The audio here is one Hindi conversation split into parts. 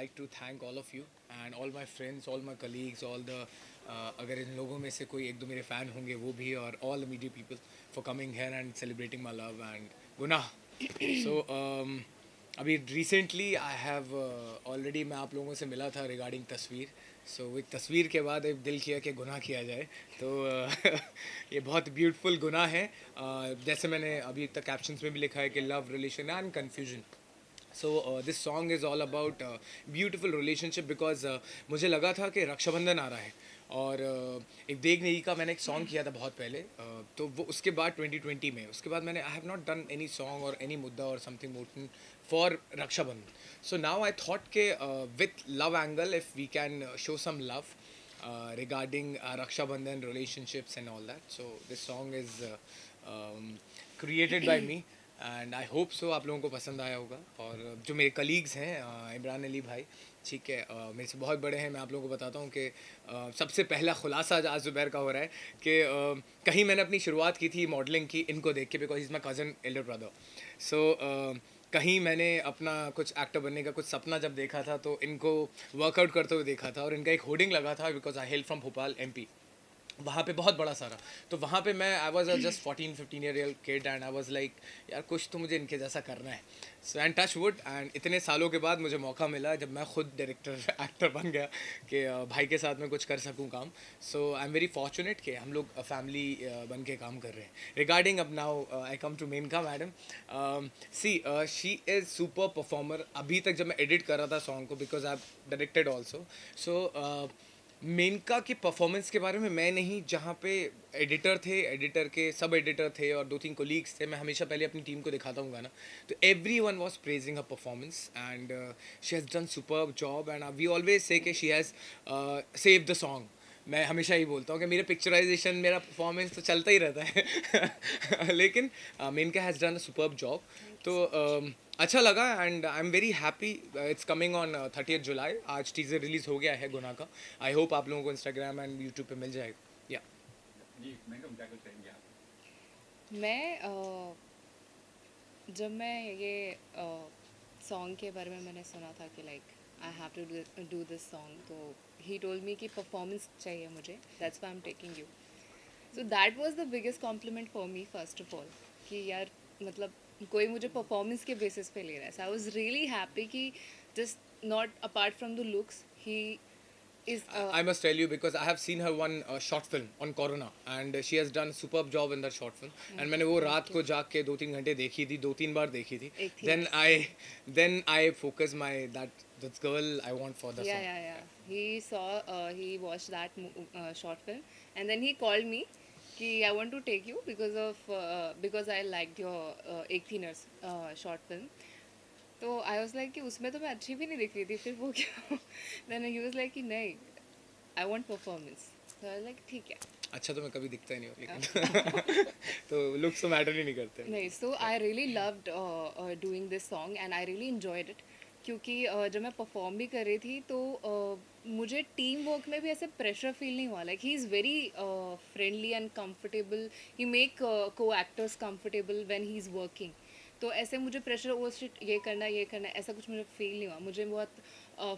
like to thank all of you and all my friends, all my colleagues, all the अगर इन लोगों में से कोई एक दो मेरे फ़ैन होंगे वो भी और all the media people for coming here and celebrating my love and गुनाह. So अभी रिसेंटली आई हैव ऑलरेडी मैं आप लोगों से मिला था रिगार्डिंग तस्वीर. सो एक तस्वीर के बाद एक दिल किया कि गुनाह किया जाए. तो ये बहुत ब्यूटीफुल गुनाह है. जैसे मैंने अभी तक कैप्शंस में भी लिखा है कि love relation and confusion. So this song is all about beautiful relationship because मुझे लगा था कि रक्षाबंधन आ रहा है और एक देख नहीं का मैंने एक सॉन्ग किया था बहुत पहले. तो वो उसके बाद 2020 में उसके बाद मैंने I have not done any song और एनी मुद्दा और something motion for Rakshabandhan. So now I thought के with love angle if we can show some love regarding Raksha Bandhan relationships and all that. So this song is created by me and I hope so आप लोगों को पसंद आया होगा. और जो मेरे कलीग्स हैं इमरान अली भाई, ठीक है, मेरे से बहुत बड़े हैं. मैं आप लोगों को बताता हूँ कि सबसे पहला खुलासा आज ज़ुबैर का हो रहा है कि कहीं मैंने अपनी शुरुआत की थी मॉडलिंग की इनको देख के because is my cousin elder brother. So कहीं मैंने अपना कुछ एक्टर बनने का कुछ सपना जब देखा था तो इनको वर्कआउट करते हुए देखा था और इनका एक होर्डिंग लगा था because I hello from Bhopal MP. वहाँ पे बहुत बड़ा सारा. तो वहाँ पे मैं I was just 14-15 year kid and I was like यार कुछ तो मुझे इनके जैसा करना है. So and touch wood and इतने सालों के बाद मुझे मौका मिला जब मैं खुद डायरेक्टर एक्टर बन गया कि भाई के साथ मैं कुछ कर सकूँ काम. सो आई एम वेरी फॉर्चुनेट कि हम लोग फैमिली बन के काम कर रहे हैं. रिगार्डिंग अब now I come to Maneka madam. See she is super performer. अभी तक जब मैं एडिट कर रहा था सॉन्ग को बिकॉज आई डायरेक्टेड ऑल्सो. सो मेनका के परफॉर्मेंस के बारे में मैं नहीं, जहाँ पे एडिटर थे, एडिटर के सब एडिटर थे और 2-3 कोलीग्स थे, मैं हमेशा पहले अपनी टीम को दिखाता हूँ गाना. तो एवरी वन वॉज प्रेजिंग हर performance and she has done superb job and we always say कि she has save the song. मैं हमेशा ही बोलता हूँ कि मेरा पिक्चराइजेशन मेरा परफॉर्मेंस तो चलता ही रहता है लेकिन Maneka has done a superb job. तो अच्छा लगा and I am very happy. It's coming on 30 July. आज टीज़र रिलीज़ हो गया है गुनाह का. आई होप आप लोगों को इंस्टाग्राम एंड यूट्यूब पे मिल जाएगा. या जी मैं क्या कुछ कहेंगे आप? मैं जब मैं ये सॉन्ग के बारे में मैंने सुना था कि like I have to do this song, तो ही टोल्ड मी कि परफॉर्मेंस चाहिए मुझे, that's why I am taking you. So that was the biggest compliment for me first of all कि यार मतलब कोई मुझे परफॉर्मेंस के बेसिस पे ले रहा है. सो आई वाज रियली हैप्पी कि just not apart from the looks he is I must tell you because I have seen her one short film on Corona and she has done superb job in that short film. And मैंने वो रात को जाग के 2-3 घंटे देखी थी, 2-3 बार देखी थी. एक थी Then I focus my that girl I want for the song. yeah. He watched that short film and then he called me कि I want to take you because I liked your एक थी नर्स short film. तो आई वाज लाइक कि उसमें तो मैं अच्छी भी नहीं दिख रही थी, फिर वो क्या देन ही वाज लाइक कि नहीं, आई वांट परफॉर्मेंस. तो आई लाइक ठीक है. अच्छा तो मैं कभी दिखता ही नहीं हूँ लेकिन तो लुक्स तो मैटर ही नहीं करते. नहीं, so I really loved doing this song and I really enjoyed it क्योंकि जब मैं परफॉर्म भी कर रही थी तो मुझे टीम वर्क में भी ऐसे प्रेशर फील नहीं हुआ. Like he is very friendly and comfortable. He make को actors comfortable when he is working. तो ऐसे मुझे प्रेशर वो शिट ये करना ऐसा कुछ मुझे फील नहीं हुआ. मुझे बहुत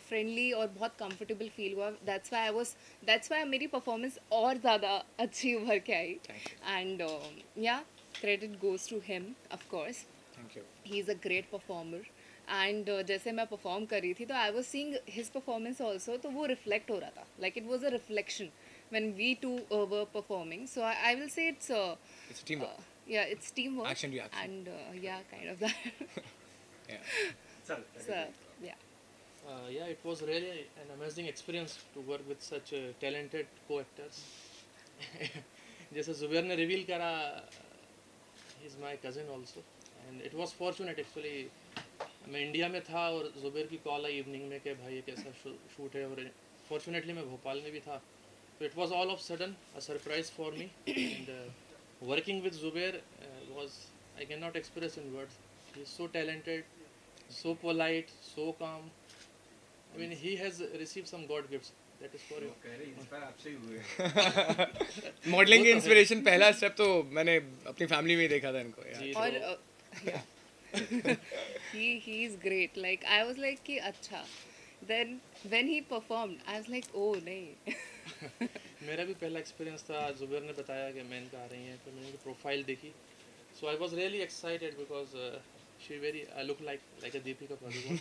फ्रेंडली और बहुत कंफर्टेबल फील हुआ. दैट्स वाई मेरी परफॉर्मेंस और ज़्यादा अच्छी उभर के आई. And yeah credit goes to him of course. Thank you. He is a great performer. And जैसे मैं परफॉर्म कर रही थी तो I was seeing his performance also, तो वो रिफ्लेक्ट हो रहा था. Like it was a reflection when we two were performing. So I will say It's a teamwork. yeah, it's teamwork. Action reaction. And yeah, kind of that. Yeah. Sir So yeah. Yeah, it was really an amazing experience to work with such talented co-actors. जैसे जुबैर ने रिवील करा, he is my cousin also, and it was fortunate actually. मैं इंडिया में था और जुबैर की कॉल आई इवनिंग में कि भाई एक ऐसा शूट है, और फॉर्चुनेटली मैं भोपाल में भी था. So it was all of sudden a surprise for me, and working with Zubair was, I cannot express in words. He is so talented, so polite, so calm. I mean, he has received some God gifts. That is for you. कह रहे इंस्पायर आपसे ही हुए. मॉडलिंग वो के तो है. इंस्पिरेशन पहला स्टेप तो मैंने अपनी फैमिली में ही देखा था इनको यार. जी, और तो yeah. he is great. Like I was like कि अच्छा then when he performed, I was like, oh नहीं. मेरा भी पहला एक्सपीरियंस था, जुबैर ने बताया कि मैन का आ रही हैं, फिर मैंने उनकी प्रोफाइल देखी. So I was really excited because she very I look like a Deepika Padukone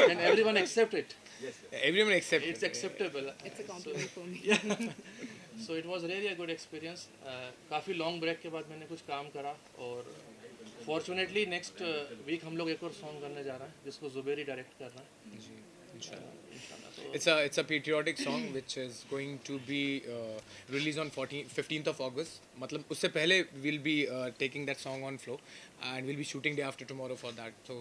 and everyone except it. Yes, sir. Everyone except it's acceptable. It's a compliment for me. So it was really a good experience. काफ़ी लॉन्ग ब्रेक के बाद मैंने कुछ काम करा और फॉर्चुनेटली नेक्स्ट वीक हम लोग एक और सॉन्ग करने जा रहे हैं जिसको जुबैर ही डायरेक्ट कर रहा है. इंशाल्लाह. It's a patriotic song which is going to be released on 15th of August. मतलब उससे पहले we'll be taking that song on floor and we'll be shooting day after tomorrow for that. So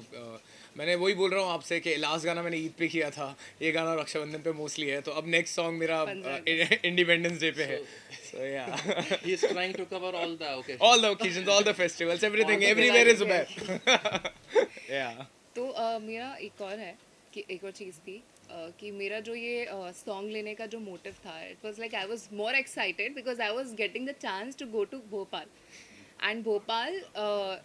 मैंने वही बोल रहा हूँ आपसे कि लास्ट गाना मैंने ईद पे किया था, ये गाना रक्षाबंधन पे मोस्टली है, तो अब नेक्स्ट सॉन्ग मेरा इंडिपेंडेंस डे पे है. So yeah, He is trying to cover all the occasions. all the occasions, all the festivals, everything, All the everywhere is festivals, Zubair. Yeah. तो मेरा एक और है कि एक और चीज़ थी कि मेरा जो ये सॉन्ग लेने का जो मोटिव था, it was like I was more excited because I was getting the chance to go to Bhopal. And Bhopal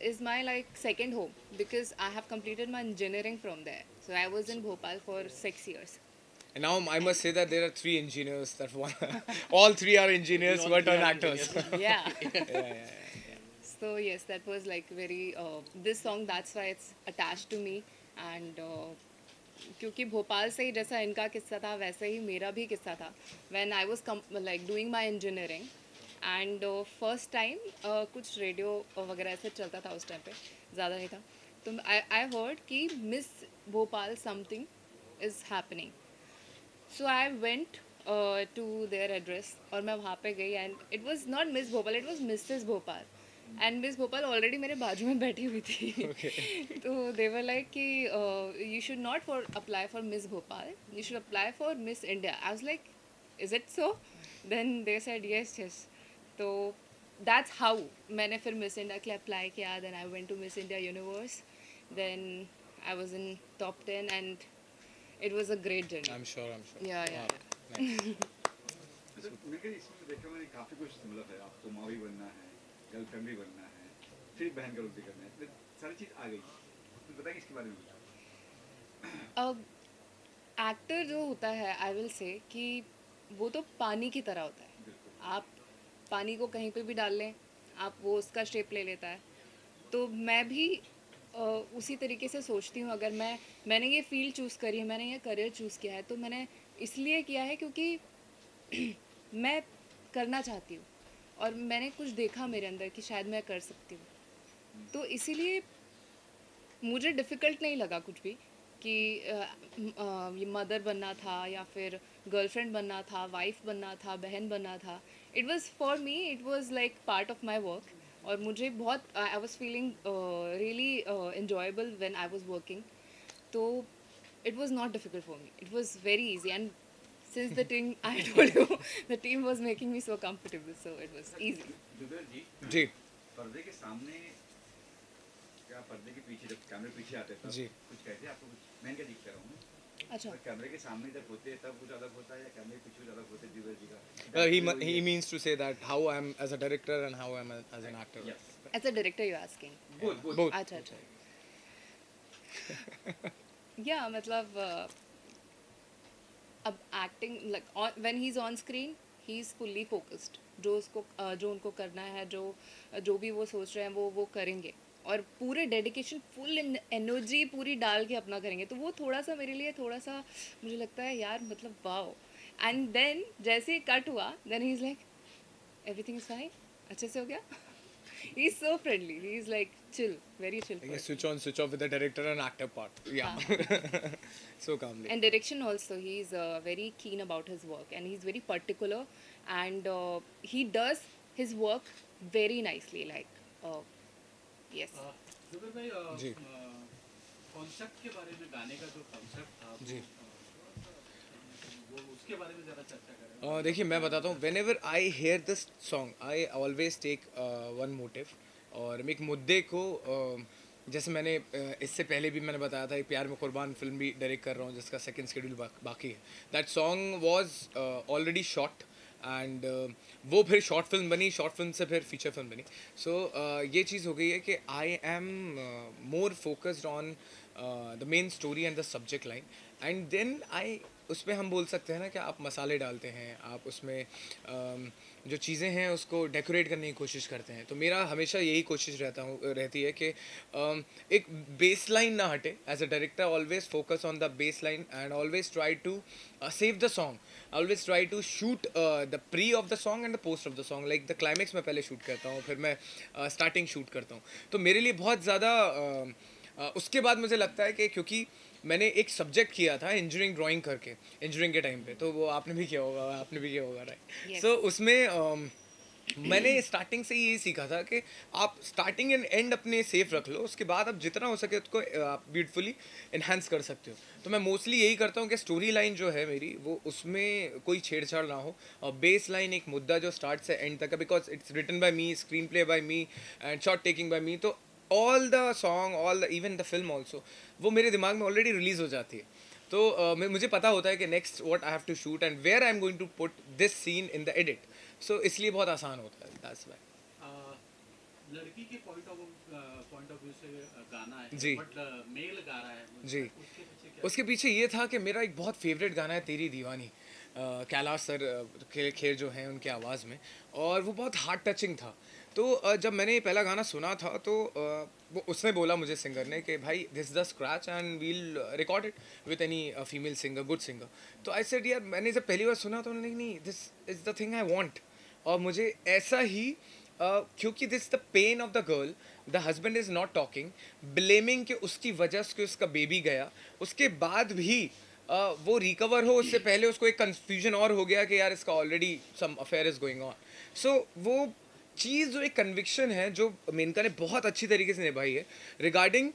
is my like second home because I have completed my engineering from there. So I was in Bhopal for 6 years. And now I must say that there are 3 engineers that want, all 3 are engineers all who 3 are are actors. Yeah. Yeah. So yes, that was like very this song, that's why it's attached to me. And क्योंकि भोपाल से ही जैसा इनका किस्सा था वैसे ही मेरा भी किस्सा था. When I was like doing my engineering and first time कुछ रेडियो वगैरह ऐसे चलता था उस टाइम पे, ज़्यादा नहीं था, तो I heard कि miss Bhopal something is happening. So I went to their address और मैं वहाँ पे गई and it was not Miss Bhopal, it was Mrs. Bhopal. And Miss Bhopal already मेरे बाजू में बैठी हुई थी. तो they were like कि you should not apply for Miss Bhopal, you should apply for Miss India. I was like, is it so? Then they said yes. तो that's how मैंने फिर Miss India के लिए apply किया. Then I went to Miss India Universe. Then I was in top 10 and it was a great journey. I'm sure. Yeah. Nice. तो मेरे को इसमें देखा मैंने काफ़ी कुछ मतलब है. आपको माँ भी बनना है, गर्लफ्रेंड भी बनना है, फिर बहन का रोल भी करना है, तो सारी चीज़ आ गई. तो बताइए इसके बारे में. एक्टर जो होता है, आई विल से कि वो तो पानी की तरह होता है. बिल्कुल. आप पानी को कहीं पे भी डाल लें, आप वो उसका शेप ले लेता है. तो मैं भी उसी तरीके से सोचती हूँ. अगर मैंने ये फील्ड चूज़ करी है, मैंने ये करियर चूज़ किया है, तो मैंने इसलिए किया है क्योंकि मैं करना चाहती हूँ और मैंने कुछ देखा मेरे अंदर कि शायद मैं कर सकती हूँ. तो इसीलिए मुझे डिफ़िकल्ट नहीं लगा कुछ भी कि ये मदर बनना था या फिर गर्लफ्रेंड बनना था, वाइफ बनना था, बहन बनना था. It was for me, it was like part of my work. और मुझे बहुत I was feeling really enjoyable when I was working. तो it was not difficult for me, it was very easy. And since the team, I told you, the team was making me so comfortable, so it was easy. Zubair ji, जी. पर्दे के सामने या पर्दे के पीछे जब कैमरे पीछे आते हैं तब जी. कुछ कहते हैं आपको. कुछ मैं क्या दिख कर रहा हूँ. अच्छा. तो कैमरे के सामने जब होते हैं तब कुछ अलग होता है या कैमरे के पीछे कुछ अलग होते हैं जुबैर जी का. Well, he means to say that how I am as a director and how I am as an actor. Yes. As a director you're asking? Both. Both. अच्छा. Yeah, मतलब अब acting like when he is on screen he is fully focused. जो उनको करना है, जो भी वो सोच रहे हैं वो करेंगे और पूरे डेडिकेशन, फुल एनर्जी पूरी डाल के अपना करेंगे. तो वो थोड़ा सा मेरे लिए थोड़ा सा मुझे लगता है यार मतलब वाओ. एंड देन जैसे ही कट हुआ, then he is like everything is fine, अच्छे से हो गया. He is so friendly. He is like chill, very chill. Like a person. switch on, switch off with the director and actor part. Yeah. So calmly. And direction also, he is very keen about his work and he's very particular and he does his work very nicely. Like, yes. Zubair भाई जी. कॉन्सेप्ट के बारे में, गाने का जो कॉन्सेप्ट था जी. वो उसके बारे में ज़रा चर्चा करें. देखिए मैं बताता हूँ, whenever I hear this song, I always take one motive. और मैं एक मुद्दे को जैसे मैंने इससे पहले भी मैंने बताया था, एक प्यार में कुर्बान फिल्म भी डायरेक्ट कर रहा हूँ जिसका सेकंड शेड्यूल बाकी है. That song was already shot and वो फिर शॉर्ट फिल्म बनी, शॉर्ट फिल्म से फिर फीचर फिल्म बनी. सो ये चीज़ हो गई है कि I am more focused on the main story and the subject line, and then I उसमें हम बोल सकते हैं ना कि आप मसाले डालते हैं, आप उसमें जो चीज़ें हैं उसको डेकोरेट करने की कोशिश करते हैं। तो मेरा हमेशा यही कोशिश रहती है कि एक बेस लाइन ना हटे। As a director always focus on the base line and always try to save the song, always try to shoot the pre of the song and the post of the song. Like the climax मैं पहले शूट करता हूँ, फिर मैं स्टार्टिंग शूट करता हूँ। तो मेरे लिए बहुत ज़्यादा उसके बाद मुझे लगता है कि क्योंकि मैंने एक सब्जेक्ट किया था इंजीनियरिंग ड्राइंग करके, इंजीनियरिंग के टाइम पे, तो वो आपने भी किया होगा, आपने भी किया होगा, राइट? Yes. सो उसमें मैंने स्टार्टिंग से यही सीखा था कि आप स्टार्टिंग एंड एंड अपने सेफ रख लो, उसके बाद आप जितना हो सके उसको आप ब्यूटीफुली इन्हांस कर सकते हो। तो मैं मोस्टली यही करता हूँ कि स्टोरी लाइन जो है मेरी वो उसमें कोई छेड़छाड़ ना हो, और बेस लाइन एक मुद्दा जो स्टार्ट से एंड तक है, because it's written by me, screen play by me and shot taking by me. तो all the song, all the even the film also, वो मेरे दिमाग में ऑलरेडी रिलीज हो जाती है। तो मुझे पता होता है कि next what I have to shoot and where I am going to put this scene in the edit. So इसलिए बहुत आसान होता है, दैट्स व्हाई। लड़की के पॉइंट ऑफ व्यू से गाना है, जी। बट मेल गा रहा है, जी। उसके पीछे क्या? उसके पीछे ये था कि मेरा एक बहुत फेवरेट गाना है तेरी दीवानी, कैलाश सर खेर जो हैं उनकी आवाज़ में, और वो बहुत हार्ट टचिंग था। तो जब मैंने ये पहला गाना सुना था तो वो उसने बोला मुझे, सिंगर ने, कि भाई this the scratch and we'll record it with any female singer, good singer. तो आई सेड यार, मैंने जब पहली बार सुना तो नहीं नहीं, this is the thing I want. और मुझे ऐसा ही क्योंकि this the pain of the girl, the husband is not talking, blaming कि उसकी वजह से उसका बेबी गया, उसके बाद भी वो रिकवर हो उससे पहले उसको एक कन्फ्यूजन और हो गया कि यार इसका already some affair is going on. So वो चीज़ जो एक कन्विक्शन है जो मेनका ने बहुत अच्छी तरीके से निभाई है regarding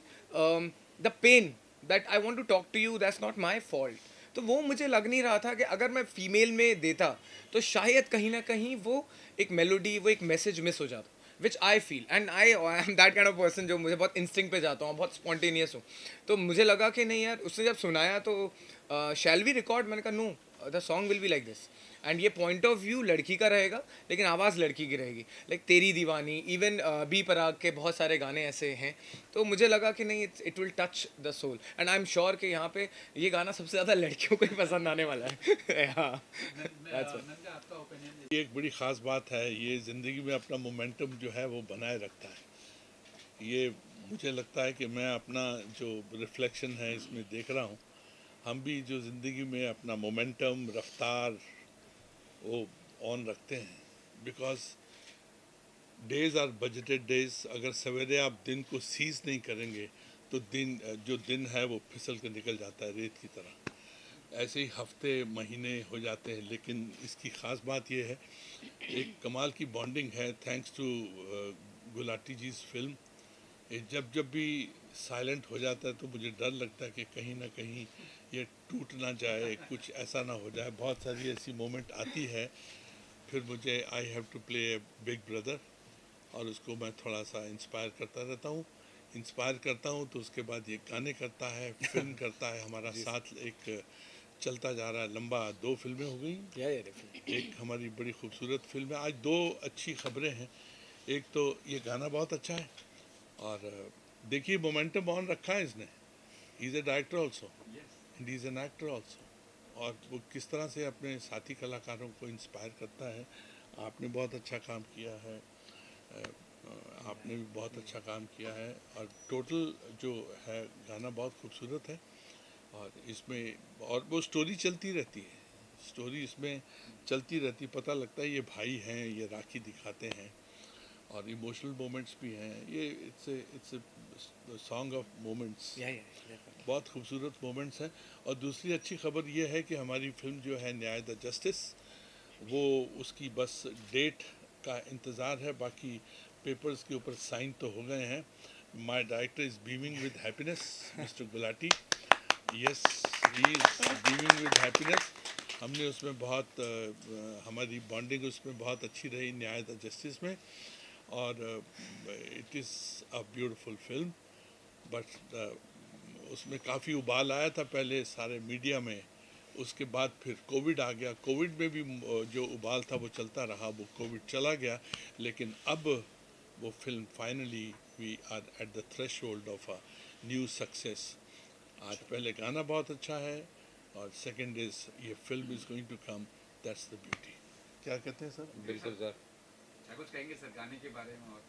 the pain that I want to talk to you, that's not my fault. तो वो मुझे लग नहीं रहा था कि अगर मैं फीमेल में देता तो शायद कहीं ना कहीं वो एक मेलोडी, वो एक मैसेज मिस हो जाता, which I feel, and I am that kind of person जो मुझे बहुत इंस्टिंक्ट पे जाता हूँ, बहुत स्पॉन्टेनियस हूँ। तो मुझे लगा कि नहीं यार, उसने जब सुनाया तो शैल वी रिकॉर्ड, मैंने कहा no, the song will be like this, and ये पॉइंट ऑफ व्यू लड़की का रहेगा लेकिन आवाज़ लड़की की रहेगी। लाइक तेरी दीवानी, इवन बी पराग के बहुत सारे गाने ऐसे हैं। तो मुझे लगा कि नहीं, it will touch the soul, and I am sure कि यहाँ पे ये गाना सबसे ज़्यादा लड़कियों को ही पसंद आने वाला है। हाँ, that's right. मैं आपका ओपिनियन ये एक बड़ी ख़ास बात है, ये ज़िंदगी में अपना मोमेंटम जो है वो बनाए रखता है। ये मुझे लगता है कि मैं अपना जो रिफ्लेक्शन है इसमें देख रहा हूँ, हम भी जो ज़िंदगी में अपना मोमेंटम, रफ्तार वो ऑन रखते हैं, because days are budgeted days. अगर सवेरे आप दिन को सीज नहीं करेंगे तो जो दिन है वो फिसल के निकल जाता है रेत की तरह। ऐसे ही हफ्ते महीने हो जाते हैं, लेकिन इसकी ख़ास बात यह है, एक कमाल की बॉन्डिंग है thanks to Gulati ji film. ये जब भी साइलेंट हो जाता है तो मुझे डर लगता है कि कहीं ना कहीं ये टूट ना जाए, कुछ ऐसा ना हो जाए। बहुत सारी ऐसी मोमेंट आती है, फिर मुझे I have to play a big brother, और उसको मैं थोड़ा सा इंस्पायर करता रहता हूँ। इंस्पायर करता हूँ तो उसके बाद ये गाने करता है, फिल्म करता है, हमारा साथ एक चलता जा रहा है लंबा। 2 फिल्में हो गई, Yeah, definitely. एक हमारी बड़ी खूबसूरत फिल्म है। आज 2 अच्छी खबरें हैं, एक तो ये गाना बहुत अच्छा है, और देखिए मोमेंटम ऑन रखा है इसने। He is a director also and he is an actor also, और वो किस तरह से अपने साथी कलाकारों को इंस्पायर करता है। आपने बहुत अच्छा काम किया है, आपने भी बहुत अच्छा काम किया है, और टोटल जो है गाना बहुत खूबसूरत है। और इसमें और वो स्टोरी चलती रहती है, स्टोरी इसमें चलती रहती, पता लगता है ये भाई हैं, ये राखी दिखाते हैं, और इमोशनल मोमेंट्स भी हैं। ये it's a song of moments, Yeah, definitely. बहुत खूबसूरत मोमेंट्स हैं। और दूसरी अच्छी खबर ये है कि हमारी फिल्म जो है न्याय द जस्टिस, वो उसकी बस डेट का इंतज़ार है, बाकी पेपर्स के ऊपर साइन तो हो गए हैं। My director is beaming with happiness, mister Gulati, yes he is beaming with happiness. हमने उसमें बहुत हमारी बॉन्डिंग उसमें बहुत अच्छी रही न्याय द जस्टिस में, और it is a beautiful film. But उसमें काफ़ी उबाल आया था पहले सारे मीडिया में, उसके बाद फिर कोविड आ गया। कोविड में भी जो उबाल था वो चलता रहा, वो कोविड चला गया, लेकिन अब वो film finally we are at the threshold of a new success. आज पहले गाना बहुत अच्छा है और सेकंड इज ये film is going to come, that's the beauty. क्या कहते हैं सर? बिल्कुल सर। क्या कुछ कहेंगे सर गाने के बारे में? और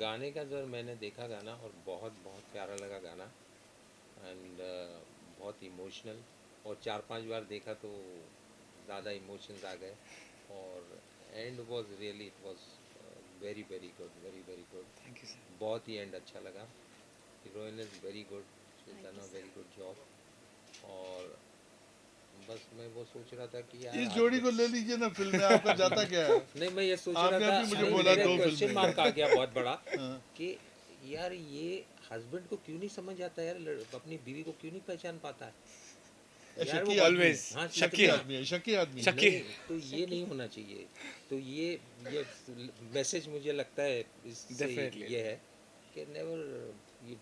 गाने का सर मैंने देखा गाना और बहुत बहुत प्यारा लगा गाना एंड बहुत इमोशनल, और 4-5 बार देखा तो ज़्यादा इमोशंस आ गए और and was really it was very very good, very very good. Thank you sir. बहुत ही एंड अच्छा लगा। Heroine is very good, she done a very good job. और बस मैं वो सोच रहा था कि यार इस जोड़ी को ले लीजिए ना फिल्म में, आपका जाता क्या है? नहीं, मैं ये सोच रहा आपने था, अभी मुझे नहीं, बोला मेरे 2 क्वेश्चन फिल्में। मार्क आ गया बहुत बड़ा हाँ। कि यार ये हस्बैंड को क्यों नहीं समझ आता यार, अपनी बीवी को क्यों नहीं पहचान पाता है यार वो शकी always हाँ, शकी आदमी है, शकी आदमी है। शकी। नहीं, तो ये नहीं होना चाहिए। तो ये मैसेज मुझे लगता है इससे Definitely. ये है कि नेवर, ये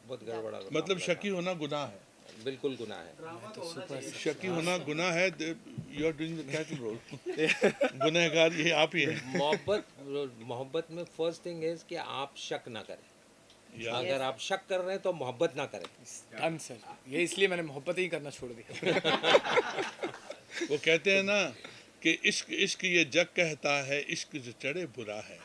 बहुत गड़बड़ा मतलब मामला शकी था। होना गुनाह है, बिल्कुल गुनाह है। ड्रामा तो होना चाहिए। शकी होना गुनाह है। You are doing the cattle role. गुनहगार ये आप ही हैं। मोहब्बत में फर्स्ट थिंग इज कि आप शक ना करें। या अगर आप शक कर रहे हैं तो मोहब्बत ना करें। डन सर, ये इसलिए मैंने मोहब्बत ही करना छोड़ दिया। वो कहते हैं ना कि इश्क इश्क ये जग कहता है, इश्क जो चढ़े बुरा है।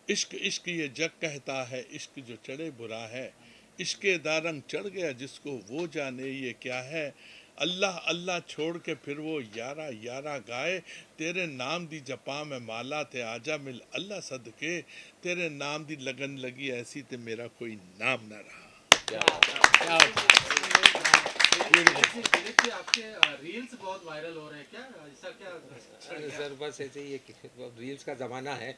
इश्क इश्क ये जग कहता है, इश्क जो चढ़े बुरा है। इश्के दारंग चढ़ गया जिसको वो जाने ये क्या है। अल्लाह अल्लाह छोड़ के फिर वो यारा यारा गाए। तेरे नाम दी जपा में माला थे आजा मिल अल्लाह सदके। तेरे नाम दी लगन लगी ऐसी ते मेरा कोई नाम ना रहा। क्या दिलीप जी, आपके रील्स बहुत वायरल हो रहे हैं, क्या ऐसा क्या? अरे सर बस ऐसे ही रील्स का ज़माना है।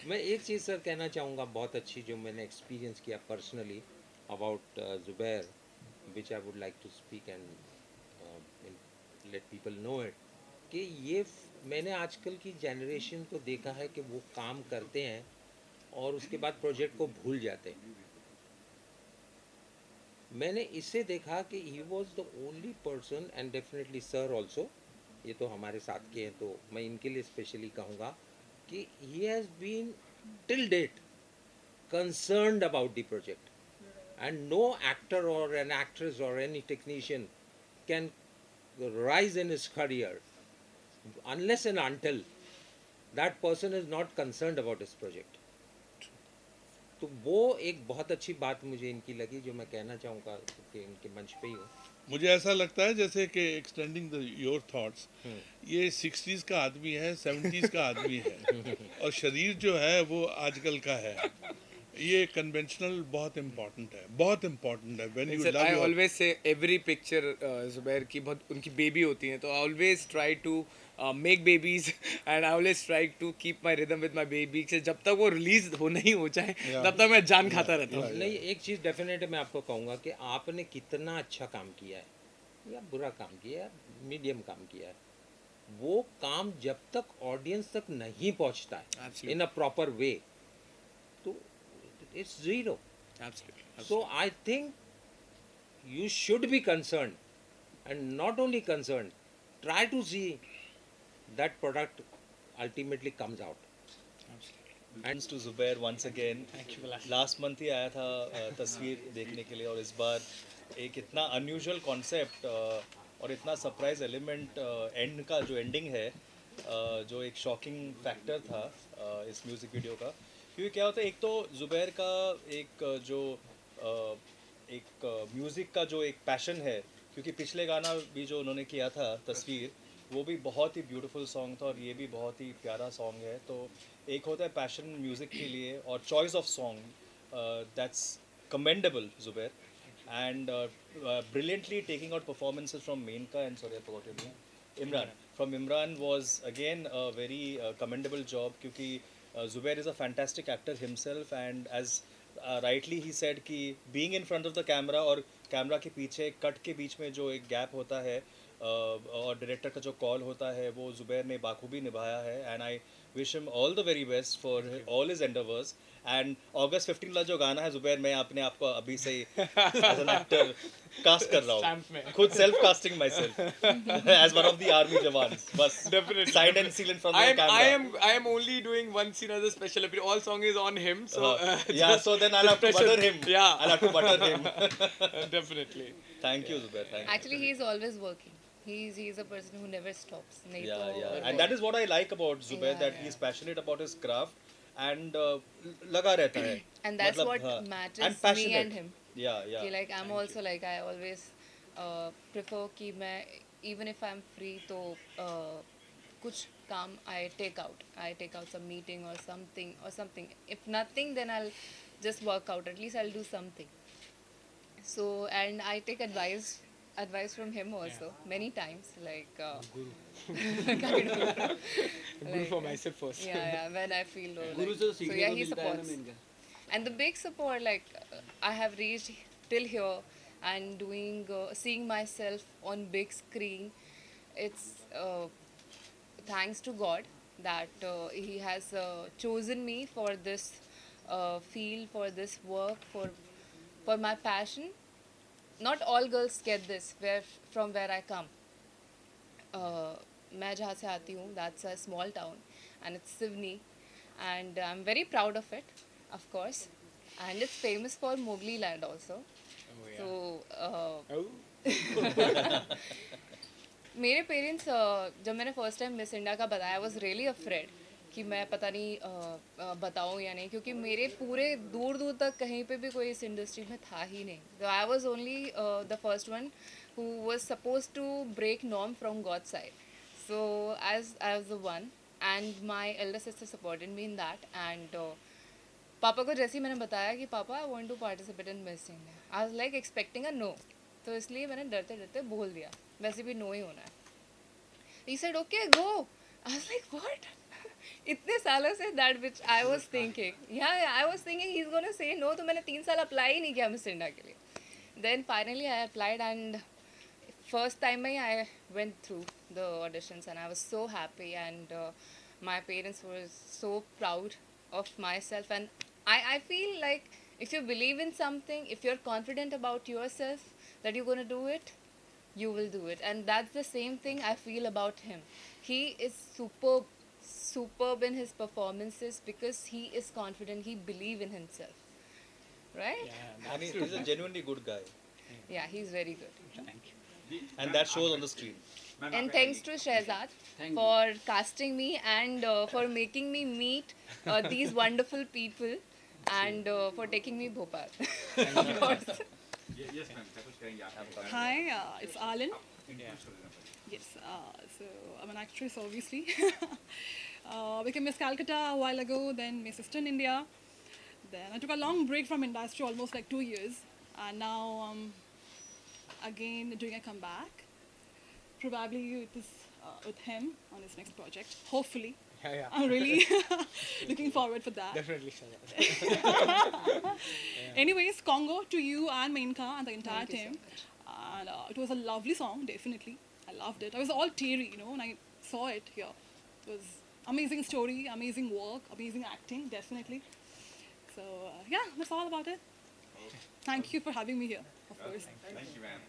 मैं एक चीज़ सर कहना चाहूँगा बहुत अच्छी, जो मैंने एक्सपीरियंस किया personally about Zubair, which I would like to speak and let people know it, कि मैंने आजकल की जनरेशन को देखा है कि वो काम करते हैं और उसके बाद प्रोजेक्ट को भूल जाते हैं। मैंने इससे देखा कि he was the only person, and definitely sir also, ये तो हमारे साथ के हैं तो मैं इनके लिए स्पेशली कहूँगा कि he has been till date concerned about the project, and no actor or an actress or any technician can rise in his career unless and until that person is not concerned about his project. तो वो एक बहुत अच्छी बात मुझे इनकी लगी, जो मैं कहना चाहूँगा कि इनके मंच पे ही हूँ। मुझे ऐसा लगता है जैसे कि एक्सटेंडिंग योर थॉट्स, ये 60s का आदमी है, 70s का आदमी है और शरीर जो है वो आजकल का है। ये कन्वेंशनल बहुत इम्पोर्टेंट है, बहुत इम्पोर्टेंट है। When you sir, I love always say every picture Zubair की बहुत उनकी बेबी होती है, तो I always try to make babies and I always try to keep my rhythm with my baby, से जब तक वो रिलीज हो नहीं हो जाए तब तक मैं जान खाता रहता हूँ। नहीं, एक चीज़ डेफिनेट मैं आपको कहूँगा कि आपने कितना अच्छा काम किया है या बुरा काम किया है, मीडियम काम किया है, वो काम जब तक ऑडियंस तक नहीं पहुँचता है Absolutely. In a proper way, तो it's zero. Absolutely. So I think you should be concerned, and not only concerned, try to see that product ultimately comes out. Thanks to Zubair once again. Last month ही आया था तस्वीर देखने के लिए, और इस बार एक इतना अनयूजुअल कॉन्सेप्ट और इतना सरप्राइज एलिमेंट एंड का जो एंडिंग है, जो एक शॉकिंग फैक्टर था इस म्यूज़िक वीडियो का। क्योंकि क्या होता है, एक तो ज़ुबैर का एक जो एक म्यूज़िक का जो एक पैशन है, क्योंकि पिछले गाना भी जो उन्होंने किया था तस्वीर, वो भी बहुत ही ब्यूटीफुल सॉन्ग था और ये भी बहुत ही प्यारा सॉन्ग है। तो एक होता है पैशन म्यूज़िक के लिए और choice of song, that's commendable Zubair, and brilliantly taking out performances from Menka and sorry I forgot your name, Imran. From Imran was again a very commendable job, क्योंकि Zubair is a fantastic actor himself, and as rightly he said कि being in front of the camera और कैमरा के पीछे कट के बीच में जो एक गैप होता है और डायरेक्टर का जो कॉल होता है, वो ज़ुबैर ने बाखूबी निभाया है, and I wish him all the very best for all his endeavours. And अगस्त 15 वाला जो गाना है जुबैर, मैं अपने आप को अभी से एज एन एक्टर कास्ट कर रहा Stamp में। हूँ, खुद self casting my self as one of the army jawans, बस Definitely. Side and seal in front of camera. I am only doing one scene as a special appearance. All song is on him, so Yeah, just so then I'll have to special- butter him. Yeah, I'll have to butter him. definitely. Thank you, Zubair. Thank you. Actually, he is always working. He's a person who never stops. नहीं Yeah, तो yeah. And that is what I like about Zubair, Yeah, that he's passionate about his craft and लगा रहता है. And that's मतलब, what हाँ, matters and me passionate. and him. Yeah, yeah. कि like I'm also like I always prefer कि मैं even if I'm free तो कुछ काम I take out some meeting or something. If nothing, then I'll just work out. At least I'll do something. So and I take advice from him also many times, like kind of Guru like, for myself first. yeah, when I feel low, Guru like, से तो so सीखने yeah, को he मिलता है ना supports. मेन का. And the big support, like I have reached till here and doing seeing myself on big screen, it's thanks to God that he has chosen me for this field, for this work, for my passion. Not all girls get this from where I come. मैं जहाँ से आती हूँ, that's a small town and it's Sivni, and I'm very proud of it, of course, and it's famous for Mowgli land also. Oh, yeah. So Oh. मेरे पेरेंट्स जब मैंने फर्स्ट टाइम मिस इंडिया का बताया, आई वॉज रियली अफ्रेड कि मैं पता नहीं बताऊँ या नहीं, क्योंकि मेरे पूरे दूर दूर तक कहीं पे भी कोई इस इंडस्ट्री में था ही नहीं. तो I was only the first one who was suppose to break norm from god side. So as I was the one and my elder sister supported me in that. And पापा को जैसे ही मैंने बताया कि पापा I want to participate in miss India, I was like expecting a no. तो इसलिए मैंने डरते डरते बोल दिया, वैसे भी नो ही होना है. He said, okay, go. I was like, what? इतने सालों से that which I was thinking. Yeah, I was thinking he's gonna say no. तो मैंने 3 साल अप्लाई ही नहीं किया मिस इंडिया के लिए. Then finally I applied and first time में I went through the auditions and I was so happy, and my parents were so proud of myself, and I feel like if you believe in something, if you're confident about yourself that you're gonna do it, you will do it. And that's the same thing I feel about him. He is superb in his performances because he is confident, he believes in himself, right? Yeah, And he's a genuinely good guy, Yeah, he's very good. Thank you. and that shows on the screen. And thanks to Shehzad Thank for casting me and for making me meet these wonderful people, and for taking me Bhopal. Of course. Yes, ma'am. क्या कुछ कहेंगे आप? Hi, it's Alan. Yeah. Yes, so I'm an actress, obviously. Became Miss Calcutta a while ago, then Miss Eastern India. Then I took a long break from industry, almost like 2 years, and now again doing a comeback. Probably with him on his next project. Hopefully, Yeah. I'm really looking forward for that. Definitely, Shahzad. Anyways, Congo to you and Menka and the entire Thank you so team. And it was a lovely song, definitely. I loved it. I was all teary, when I saw it here. It was amazing story, amazing work, amazing acting, definitely. So yeah, that's all about it. Thank you for having me here, of course. Thank you, ma'am.